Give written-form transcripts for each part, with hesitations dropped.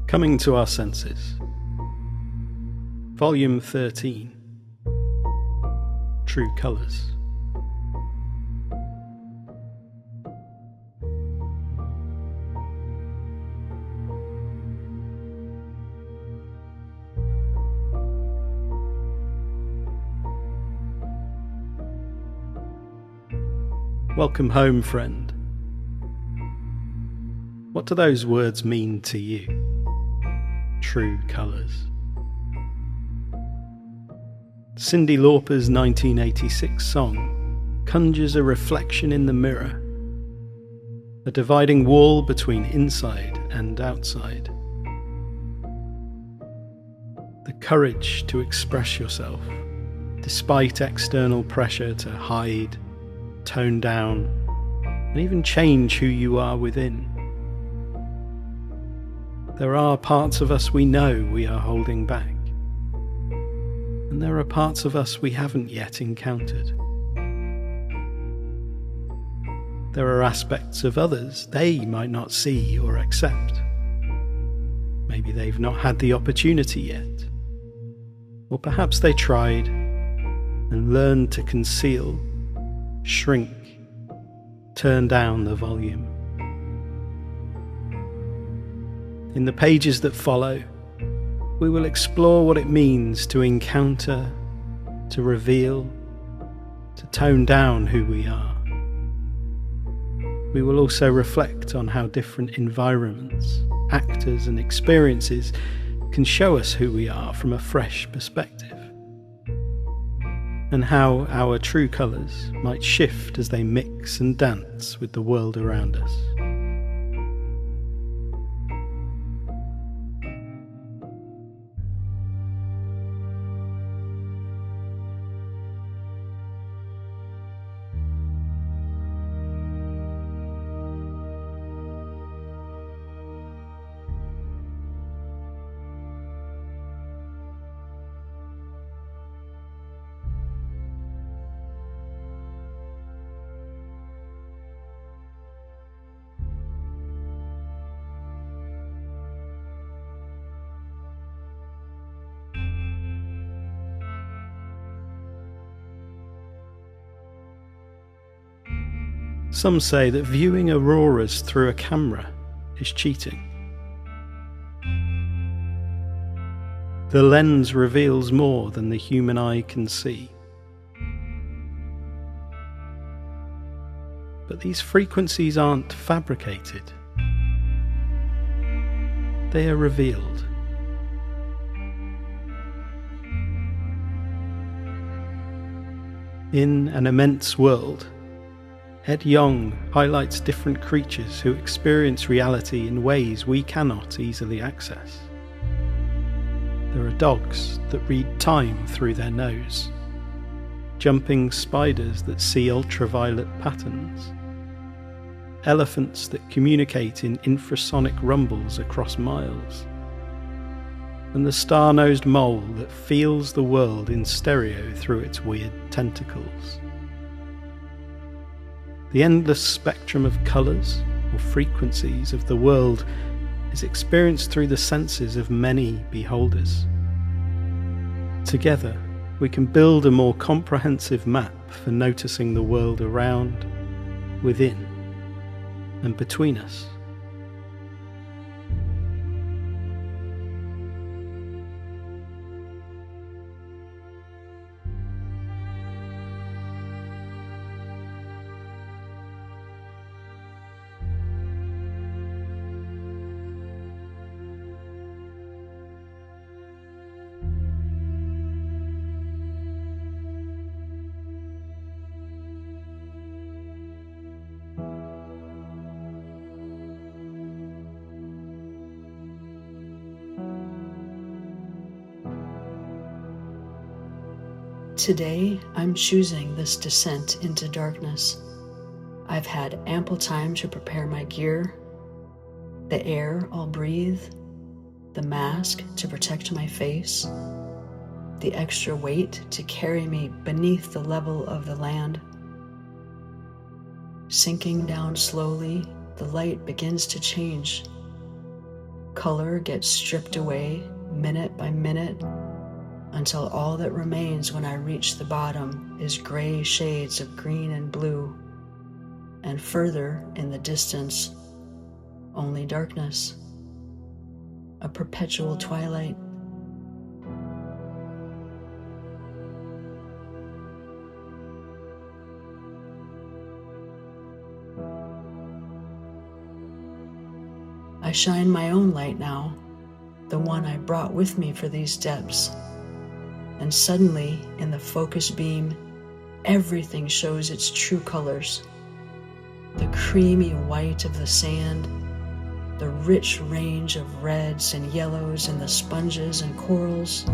Coming to Our Senses. Volume 13. True Colours. Welcome home, friend. What do those words mean to you? True colours. Cyndi Lauper's 1986 song conjures a reflection in the mirror, a dividing wall between inside and outside. The courage to express yourself, despite external pressure to hide, tone down, and even change who you are within. There are parts of us we know we are holding back, and there are parts of us we haven't yet encountered. There are aspects of others they might not see or accept. Maybe they've not had the opportunity yet, or perhaps they tried and learned to conceal, shrink, turn down the volume. In the pages that follow, we will explore what it means to encounter, to reveal, to tone down who we are. We will also reflect on how different environments, actors, and experiences can show us who we are from a fresh perspective, and how our true colours might shift as they mix and dance with the world around us. Some say that viewing auroras through a camera is cheating. The lens reveals more than the human eye can see. But these frequencies aren't fabricated. They are revealed. In An Immense World, Ed Yong highlights different creatures who experience reality in ways we cannot easily access. There are dogs that read time through their nose, jumping spiders that see ultraviolet patterns, elephants that communicate in infrasonic rumbles across miles, and the star-nosed mole that feels the world in stereo through its weird tentacles. The endless spectrum of colours or frequencies of the world is experienced through the senses of many beholders. Together, we can build a more comprehensive map for noticing the world around, within, and between us. Today, I'm choosing this descent into darkness. I've had ample time to prepare my gear, the air I'll breathe, the mask to protect my face, the extra weight to carry me beneath the level of the land. Sinking down slowly, the light begins to change, Color gets stripped away minute by minute until all that remains when I reach the bottom is gray shades of green and blue, and further in the distance, only darkness, a perpetual twilight. I shine my own light now, the one I brought with me for these depths, and suddenly, in the focus beam, everything shows its true colors. The creamy white of the sand, the rich range of reds and yellows in the sponges and corals,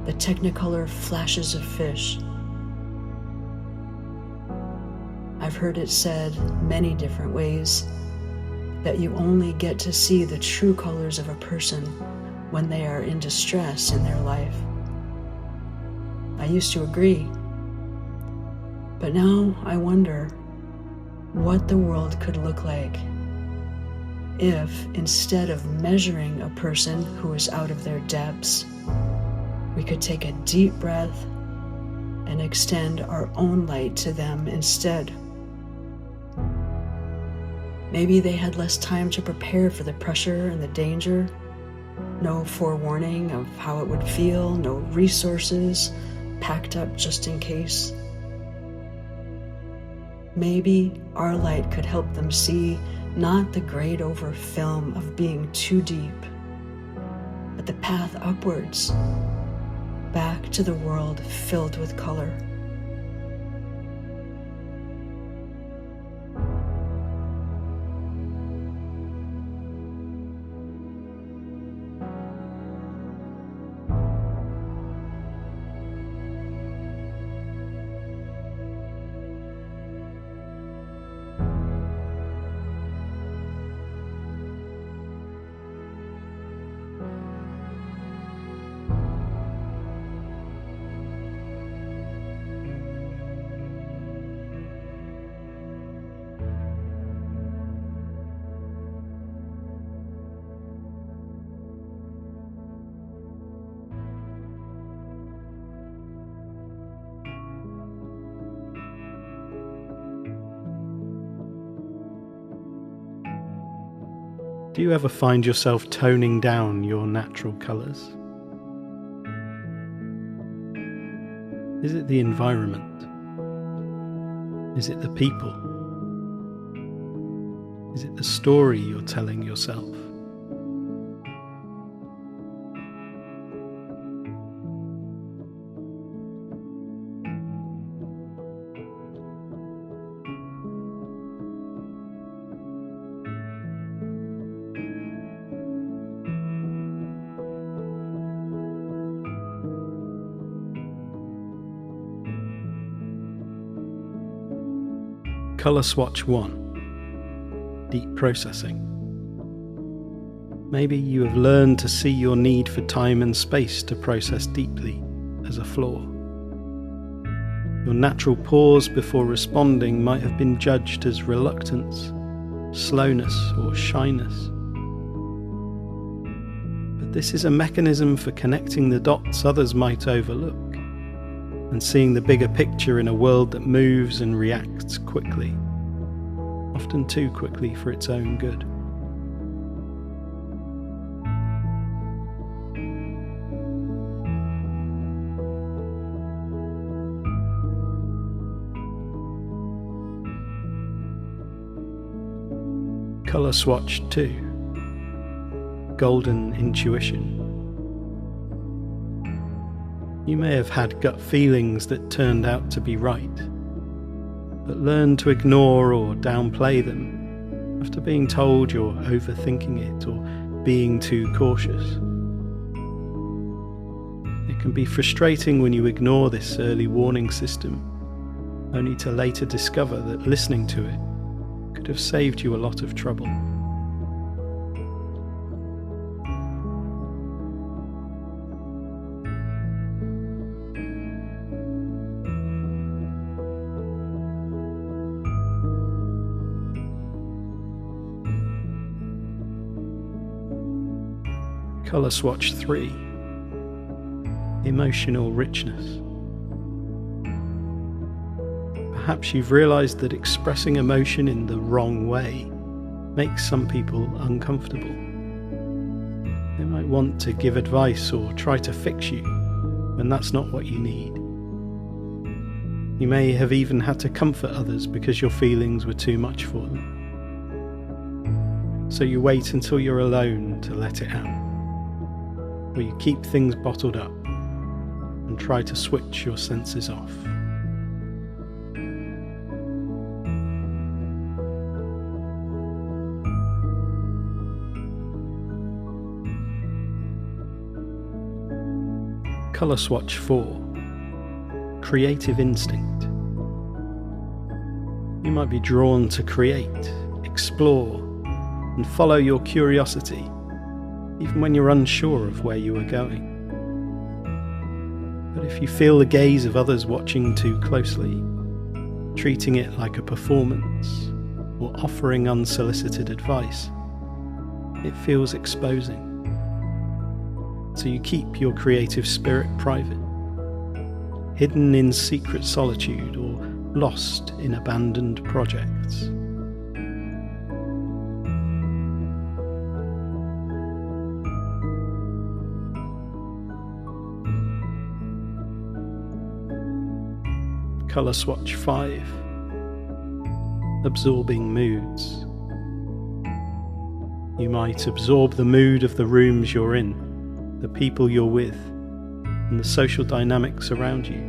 the technicolor flashes of fish. I've heard it said many different ways that you only get to see the true colors of a person when they are in distress in their life. I used to agree, but now I wonder what the world could look like if, instead of measuring a person who is out of their depths, we could take a deep breath and extend our own light to them instead. Maybe they had less time to prepare for the pressure and the danger, no forewarning of how it would feel, no resources packed up just in case. Maybe our light could help them see not the grayed over film of being too deep, but the path upwards, back to the world filled with color. Do you ever find yourself toning down your natural colours? Is it the environment? Is it the people? Is it the story you're telling yourself? Colour Swatch 1. Deep Processing. Maybe you have learned to see your need for time and space to process deeply as a flaw. Your natural pause before responding might have been judged as reluctance, slowness, or shyness. But this is a mechanism for connecting the dots others might overlook, and seeing the bigger picture in a world that moves and reacts quickly, often too quickly for its own good. Colour Swatch 2. Golden Intuition. You may have had gut feelings that turned out to be right, but learn to ignore or downplay them after being told you're overthinking it or being too cautious. It can be frustrating when you ignore this early warning system, only to later discover that listening to it could have saved you a lot of trouble. Colour swatch 3. Emotional richness. Perhaps you've realised that expressing emotion in the wrong way makes some people uncomfortable. They might want to give advice or try to fix you when that's not what you need. You may have even had to comfort others because your feelings were too much for them. So you wait until you're alone to let it out. Or you keep things bottled up and try to switch your senses off. Colour swatch 4. Creative instinct. You might be drawn to create, explore, and follow your curiosity, even when you're unsure of where you are going. But if you feel the gaze of others watching too closely, treating it like a performance, or offering unsolicited advice, it feels exposing. So you keep your creative spirit private, hidden in secret solitude or lost in abandoned projects. Colour swatch 5. Absorbing moods. You might absorb the mood of the rooms you're in, the people you're with, and the social dynamics around you.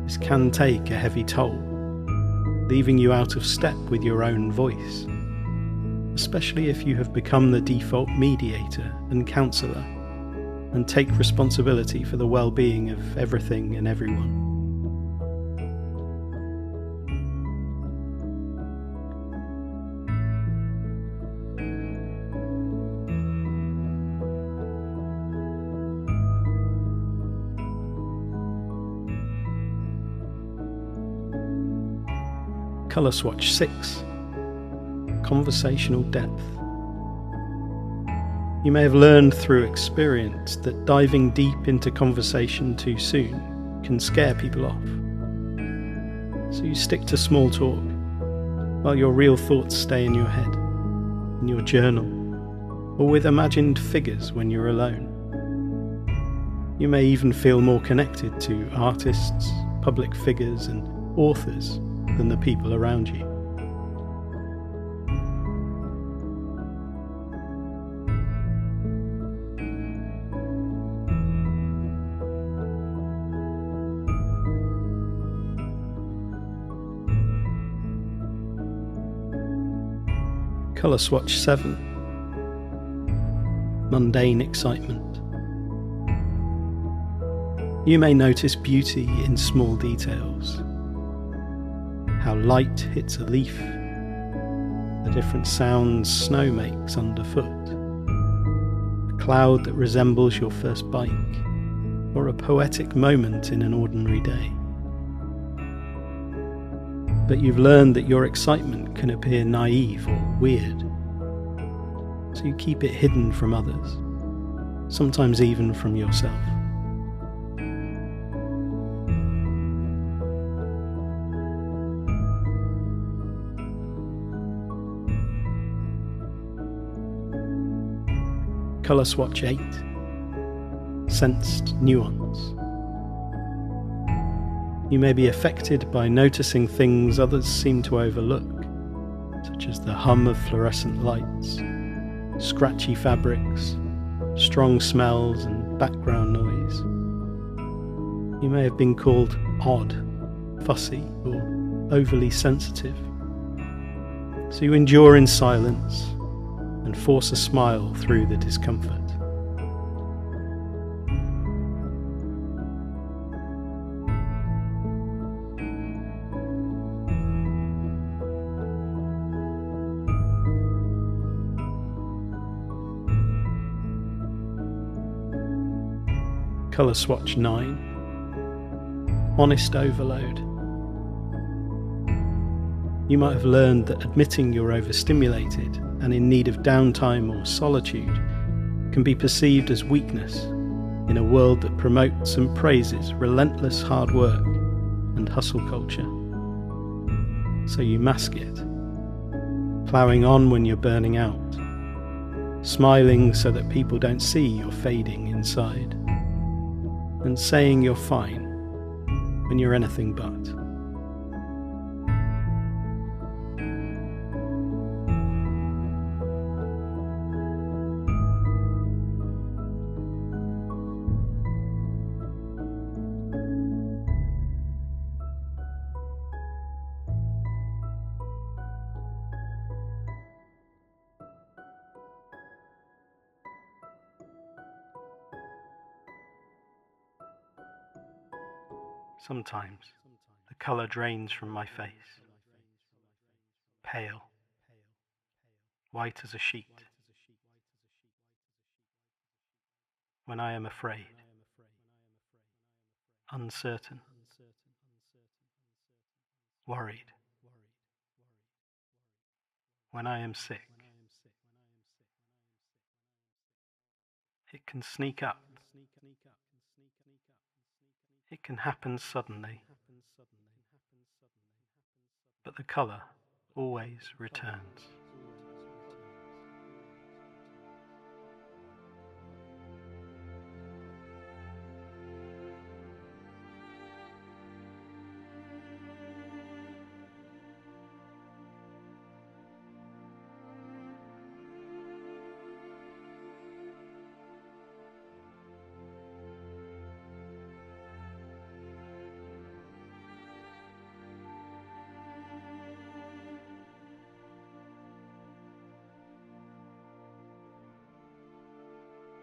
This can take a heavy toll, leaving you out of step with your own voice, especially if you have become the default mediator and counsellor and take responsibility for the well-being of everything and everyone. Colour swatch 6. Conversational depth. You may have learned through experience that diving deep into conversation too soon can scare people off. So you stick to small talk, while your real thoughts stay in your head, in your journal, or with imagined figures when you're alone. You may even feel more connected to artists, public figures, and authors than the people around you. Colour swatch 7. Mundane excitement. You may notice beauty in small details. How light hits a leaf, the different sounds snow makes underfoot, a cloud that resembles your first bike, or a poetic moment in an ordinary day. But you've learned that your excitement can appear naive or weird, so you keep it hidden from others, sometimes even from yourself. Colour swatch 8. Sensed nuance. You may be affected by noticing things others seem to overlook, such as the hum of fluorescent lights, scratchy fabrics, strong smells and background noise. You may have been called odd, fussy, or overly sensitive. So you endure in silence and force a smile through the discomfort. Colour swatch 9. Honest overload. You might have learned that admitting you're overstimulated and in need of downtime or solitude can be perceived as weakness in a world that promotes and praises relentless hard work and hustle culture. So you mask it, ploughing on when you're burning out, smiling so that people don't see you're fading inside, and saying you're fine when you're anything but. Sometimes the colour drains from my face, pale, white as a sheet. When I am afraid, uncertain, worried. When I am sick, it can sneak up. It can happen suddenly, but the colour always returns.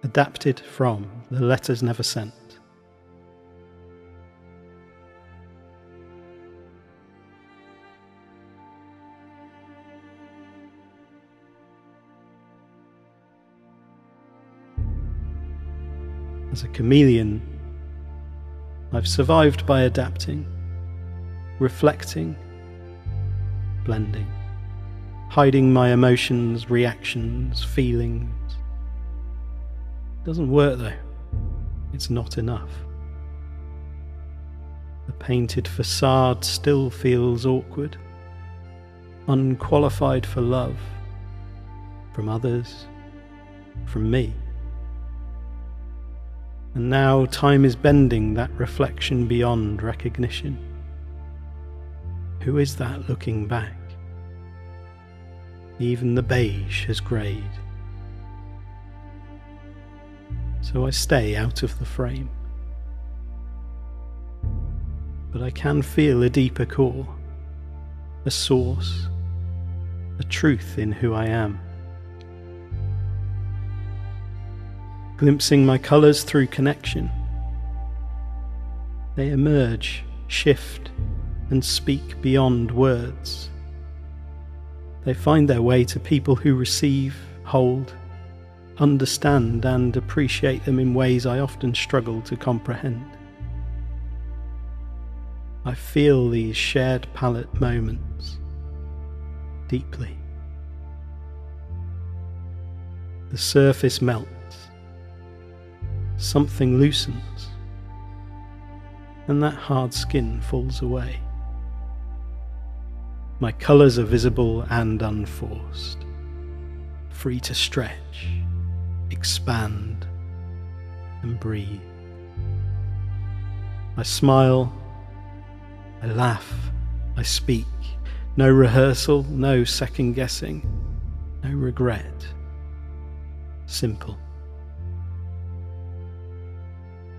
Adapted from The Letters Never Sent. As a chameleon, I've survived by adapting, reflecting, blending, hiding my emotions, reactions, feelings. Doesn't work though. It's not enough. The painted facade still feels awkward, unqualified for love, from others, from me. And now time is bending that reflection beyond recognition. Who is that looking back? Even the beige has greyed. So I stay out of the frame. But I can feel a deeper core, a source, a truth in who I am. Glimpsing my colours through connection, they emerge, shift, and speak beyond words. They find their way to people who receive, hold, understand and appreciate them in ways I often struggle to comprehend. I feel these shared palette moments deeply. The surface melts, something loosens, and that hard skin falls away. My colours are visible and unforced, free to stretch, expand and breathe. I smile, I laugh, I speak. No rehearsal, no second guessing, no regret. Simple.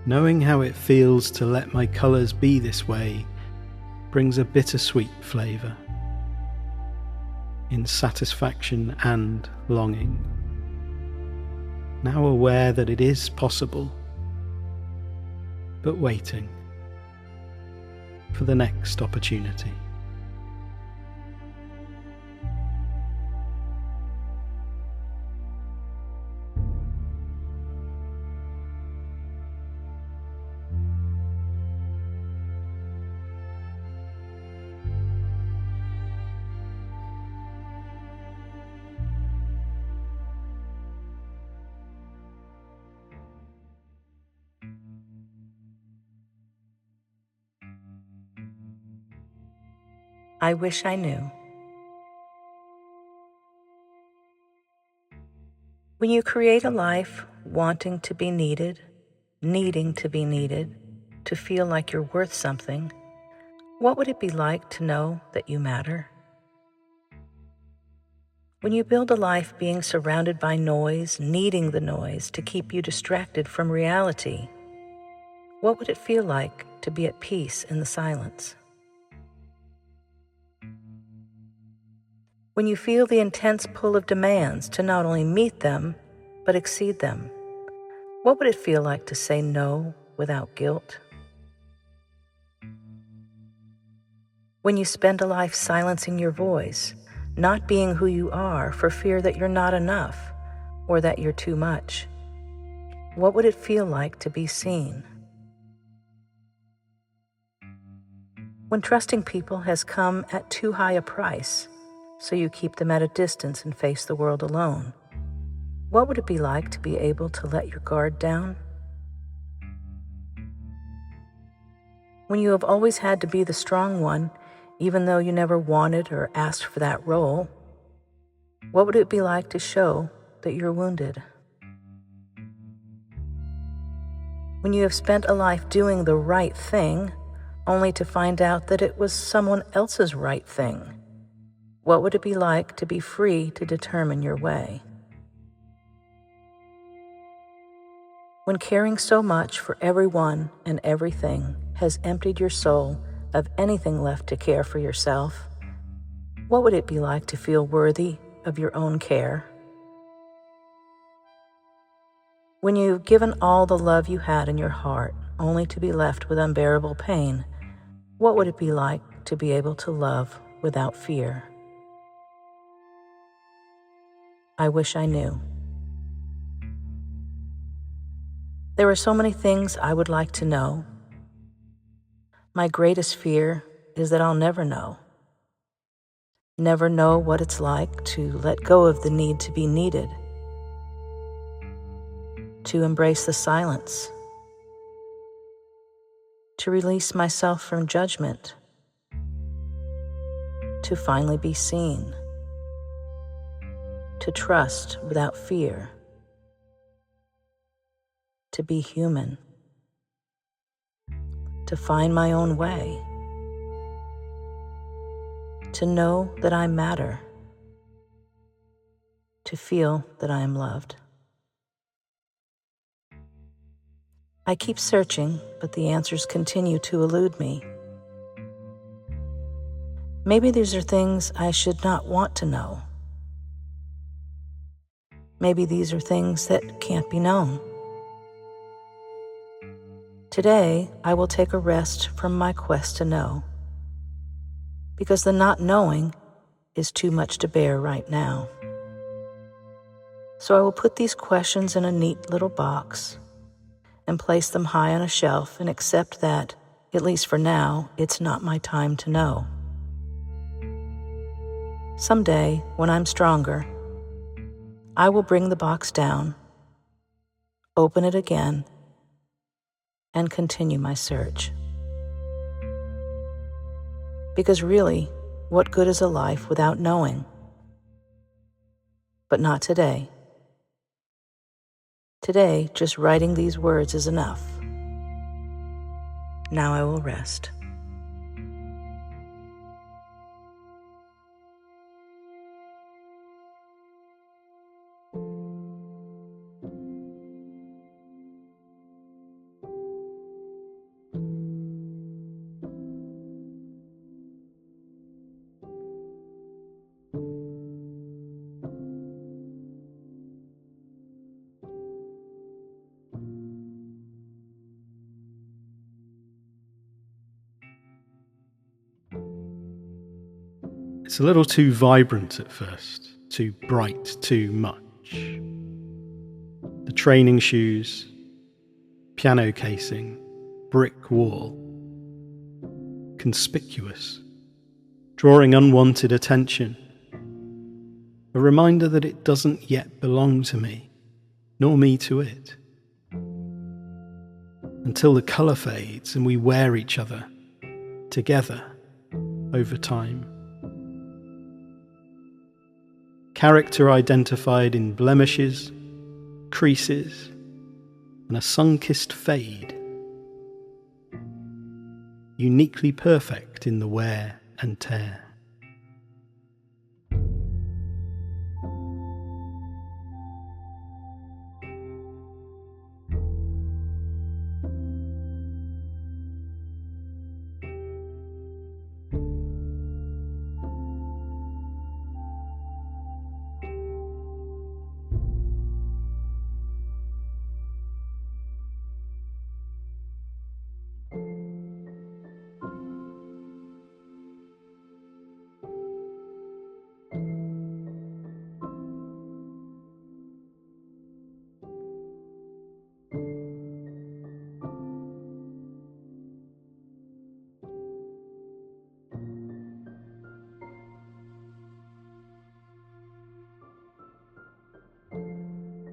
Knowing how it feels to let my colours be this way brings a bittersweet flavour, in satisfaction and longing. Now aware that it is possible, but waiting for the next opportunity. I wish I knew. When you create a life wanting to be needed, needing to be needed, to feel like you're worth something, what would it be like to know that you matter? When you build a life being surrounded by noise, needing the noise to keep you distracted from reality, what would it feel like to be at peace in the silence? When you feel the intense pull of demands to not only meet them, but exceed them, what would it feel like to say no without guilt? When you spend a life silencing your voice, not being who you are for fear that you're not enough or that you're too much, what would it feel like to be seen? When trusting people has come at too high a price, so you keep them at a distance and face the world alone, what would it be like to be able to let your guard down? When you have always had to be the strong one, even though you never wanted or asked for that role, what would it be like to show that you're wounded? When you have spent a life doing the right thing, only to find out that it was someone else's right thing, what would it be like to be free to determine your way? When caring so much for everyone and everything has emptied your soul of anything left to care for yourself, what would it be like to feel worthy of your own care? When you've given all the love you had in your heart only to be left with unbearable pain, what would it be like to be able to love without fear? I wish I knew. There are so many things I would like to know. My greatest fear is that I'll never know. Never know what it's like to let go of the need to be needed, to embrace the silence, to release myself from judgment, to finally be seen, to trust without fear, to be human, to find my own way, to know that I matter, to feel that I am loved. I keep searching, but the answers continue to elude me. Maybe these are things I should not want to know. Maybe these are things that can't be known. Today, I will take a rest from my quest to know, because the not knowing is too much to bear right now. So I will put these questions in a neat little box and place them high on a shelf and accept that, at least for now, it's not my time to know. Someday, when I'm stronger, I will bring the box down, open it again, and continue my search. Because really, what good is a life without knowing? But not today. Today, just writing these words is enough. Now I will rest. It's a little too vibrant at first, too bright, too much. The training shoes, piano casing, brick wall. Conspicuous, drawing unwanted attention. A reminder that it doesn't yet belong to me, nor me to it. Until the colour fades and we wear each other, together, over time. character identified in blemishes, creases, and a sun-kissed fade, uniquely perfect in the wear and tear.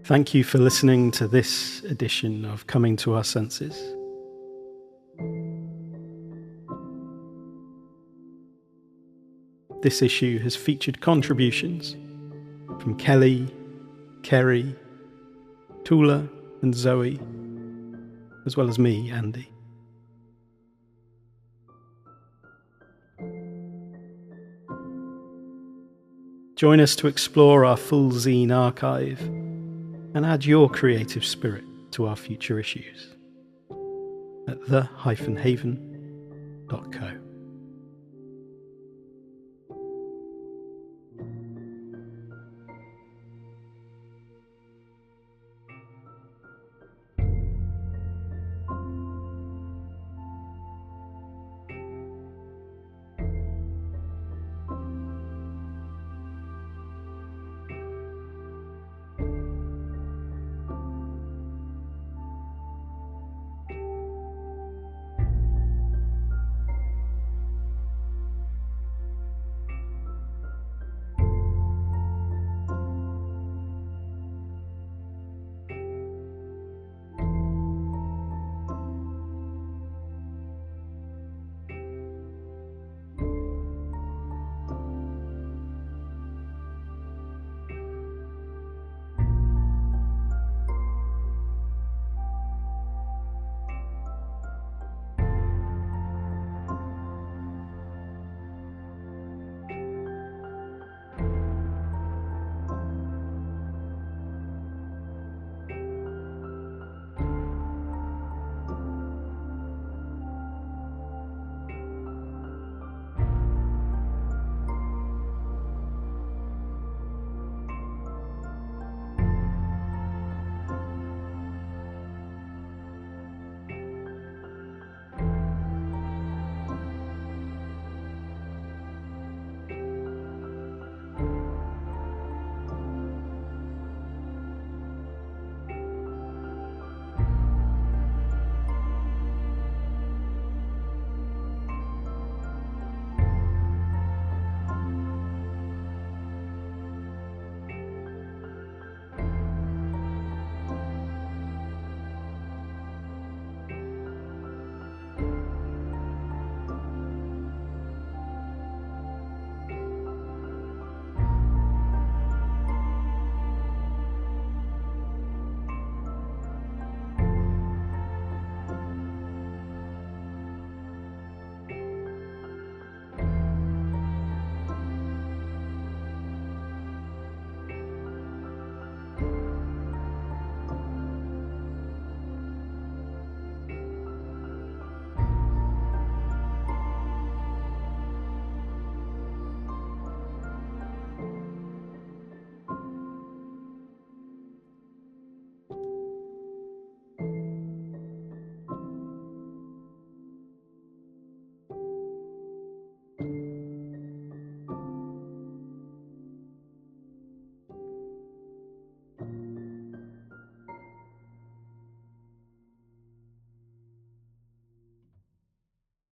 Thank you for listening to this edition of Coming to Our Senses. This issue has featured contributions from Kelley, Kerry, Tula and Zoe, as well as me, Andy. Join us to explore our full zine archive and add your creative spirit to our future issues at the-haven.co.